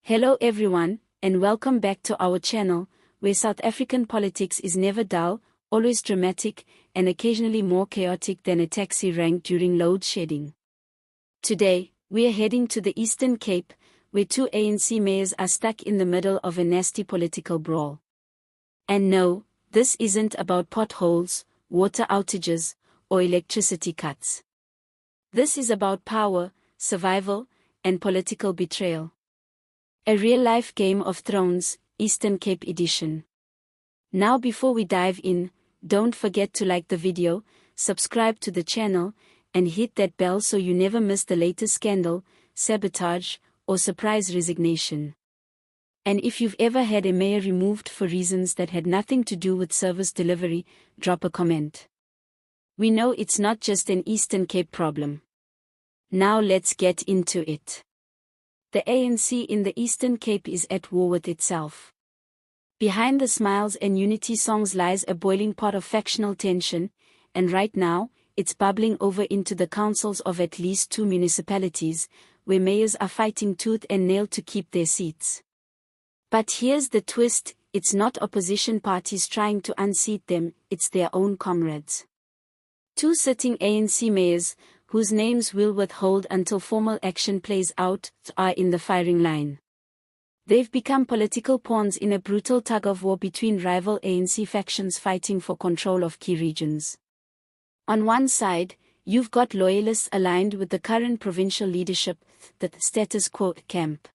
Hello everyone, and welcome back to our channel, where South African politics is never dull, always dramatic, and occasionally more chaotic than a taxi rank during load shedding. Today, we are heading to the Eastern Cape, where two ANC mayors are stuck in the middle of a nasty political brawl. And no, this isn't about potholes, water outages, or electricity cuts. This is about power, survival, and political betrayal. A real-life Game of Thrones, Eastern Cape edition. Now before we dive in, don't forget to like the video, subscribe to the channel, and hit that bell so you never miss the latest scandal, sabotage, or surprise resignation. And if you've ever had a mayor removed for reasons that had nothing to do with service delivery, drop a comment. We know it's not just an Eastern Cape problem. Now let's get into it. The ANC in the Eastern Cape is at war with itself. Behind the smiles and unity songs lies a boiling pot of factional tension, and right now, it's bubbling over into the councils of at least two municipalities, where mayors are fighting tooth and nail to keep their seats. But here's the twist, it's not opposition parties trying to unseat them, it's their own comrades. Two sitting ANC mayors, whose names we'll withhold until formal action plays out, are in the firing line. They've become political pawns in a brutal tug-of-war between rival ANC factions fighting for control of key regions. On one side, you've got loyalists aligned with the current provincial leadership, the status quo camp.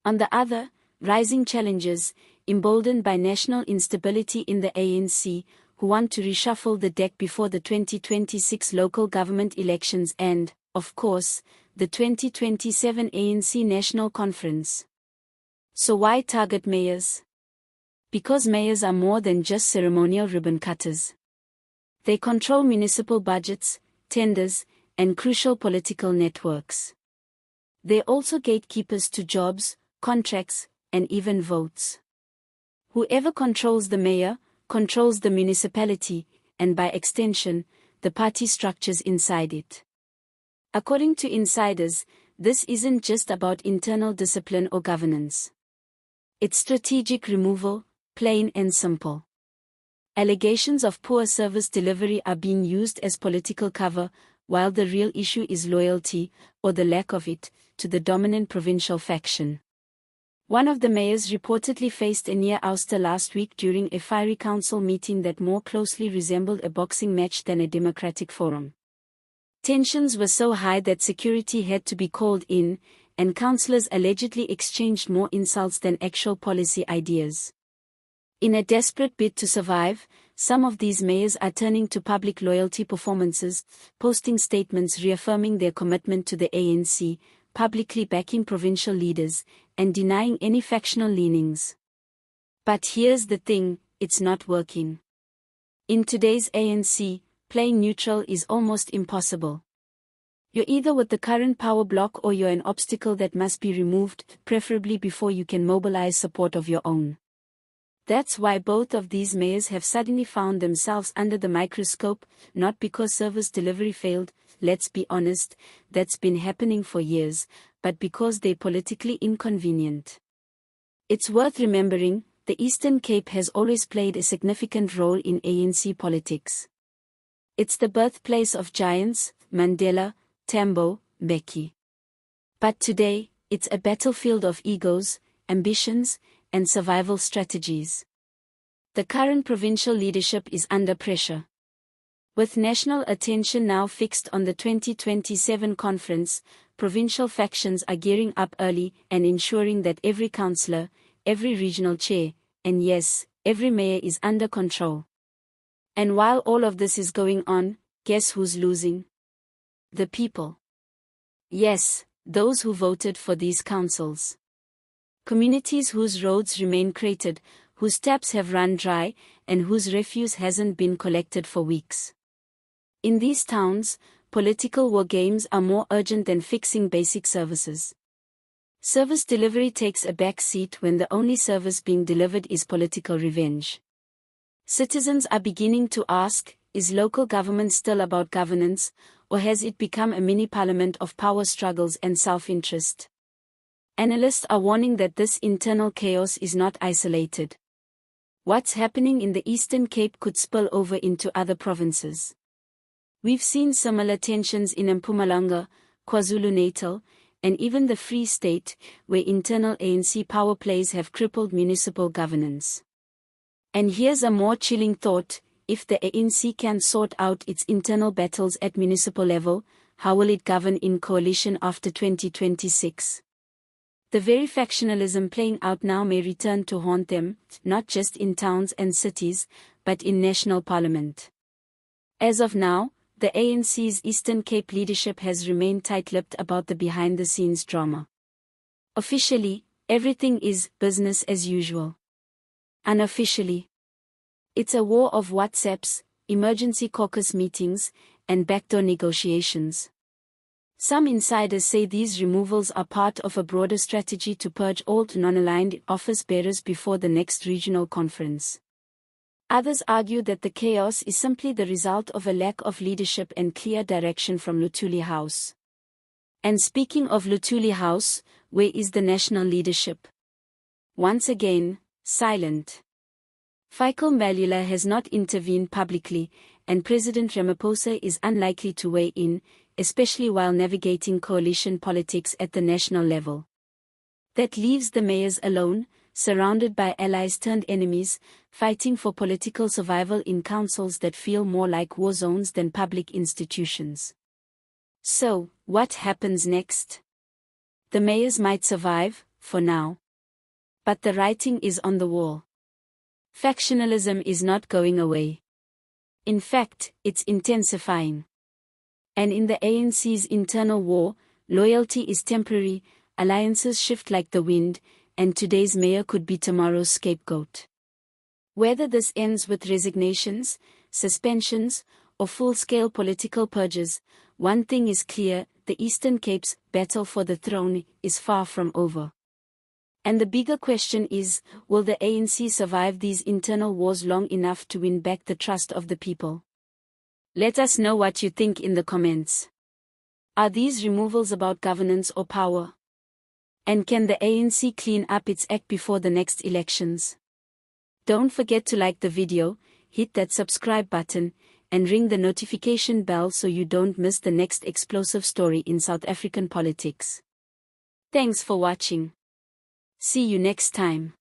On the other, rising challengers, emboldened by national instability in the ANC, who want to reshuffle the deck before the 2026 local government elections and, of course, the 2027 ANC National Conference. So why target mayors? Because mayors are more than just ceremonial ribbon cutters. They control municipal budgets, tenders, and crucial political networks. They're also gatekeepers to jobs, contracts, and even votes. Whoever controls the mayor, controls the municipality, and by extension, the party structures inside it. According to insiders, this isn't just about internal discipline or governance. It's strategic removal, plain and simple. Allegations of poor service delivery are being used as political cover, while the real issue is loyalty, or the lack of it, to the dominant provincial faction. One of the mayors reportedly faced a near ouster last week during a fiery council meeting that more closely resembled a boxing match than a democratic forum. Tensions were so high that security had to be called in, and councillors allegedly exchanged more insults than actual policy ideas. In a desperate bid to survive, some of these mayors are turning to public loyalty performances, posting statements reaffirming their commitment to the ANC, publicly backing provincial leaders, and denying any factional leanings. But here's the thing, it's not working. In today's ANC, playing neutral is almost impossible. You're either with the current power bloc or you're an obstacle that must be removed, preferably before you can mobilize support of your own. That's why both of these mayors have suddenly found themselves under the microscope, not because service delivery failed, let's be honest, that's been happening for years, but because they're politically inconvenient. It's worth remembering, the Eastern Cape has always played a significant role in ANC politics. It's the birthplace of giants, Mandela, Tambo, Mbeki. But today, it's a battlefield of egos, ambitions, and survival strategies. The current provincial leadership is under pressure. With national attention now fixed on the 2027 conference, provincial factions are gearing up early and ensuring that every councillor, every regional chair, and yes, every mayor is under control. And while all of this is going on, guess who's losing? The people. Yes, those who voted for these councils. Communities whose roads remain cratered, whose taps have run dry, and whose refuse hasn't been collected for weeks. In these towns, political war games are more urgent than fixing basic services. Service delivery takes a back seat when the only service being delivered is political revenge. Citizens are beginning to ask, is local government still about governance, or has it become a mini-parliament of power struggles and self-interest? Analysts are warning that this internal chaos is not isolated. What's happening in the Eastern Cape could spill over into other provinces. We've seen similar tensions in Mpumalanga, KwaZulu-Natal, and even the Free State, where internal ANC power plays have crippled municipal governance. And here's a more chilling thought: if the ANC can sort out its internal battles at municipal level, how will it govern in coalition after 2026? The very factionalism playing out now may return to haunt them, not just in towns and cities, but in national parliament. As of now, the ANC's Eastern Cape leadership has remained tight-lipped about the behind-the-scenes drama. Officially, everything is business as usual. Unofficially, it's a war of WhatsApps, emergency caucus meetings, and backdoor negotiations. Some insiders say these removals are part of a broader strategy to purge old non-aligned office bearers before the next regional conference. Others argue that the chaos is simply the result of a lack of leadership and clear direction from Luthuli House. And speaking of Luthuli House, where is the national leadership? Once again, silent. Michael Mbalula has not intervened publicly, and President Ramaphosa is unlikely to weigh in, especially while navigating coalition politics at the national level. That leaves the mayors alone, surrounded by allies turned enemies, fighting for political survival in councils that feel more like war zones than public institutions. So, what happens next? The mayors might survive, for now. But the writing is on the wall. Factionalism is not going away. In fact, it's intensifying. And in the ANC's internal war, loyalty is temporary, alliances shift like the wind, and today's mayor could be tomorrow's scapegoat. Whether this ends with resignations, suspensions, or full-scale political purges, one thing is clear: the Eastern Cape's battle for the throne is far from over. And the bigger question is, will the ANC survive these internal wars long enough to win back the trust of the people? Let us know what you think in the comments. Are these removals about governance or power? And can the ANC clean up its act before the next elections? Don't forget to like the video, hit that subscribe button, and ring the notification bell so you don't miss the next explosive story in South African politics. Thanks for watching. See you next time.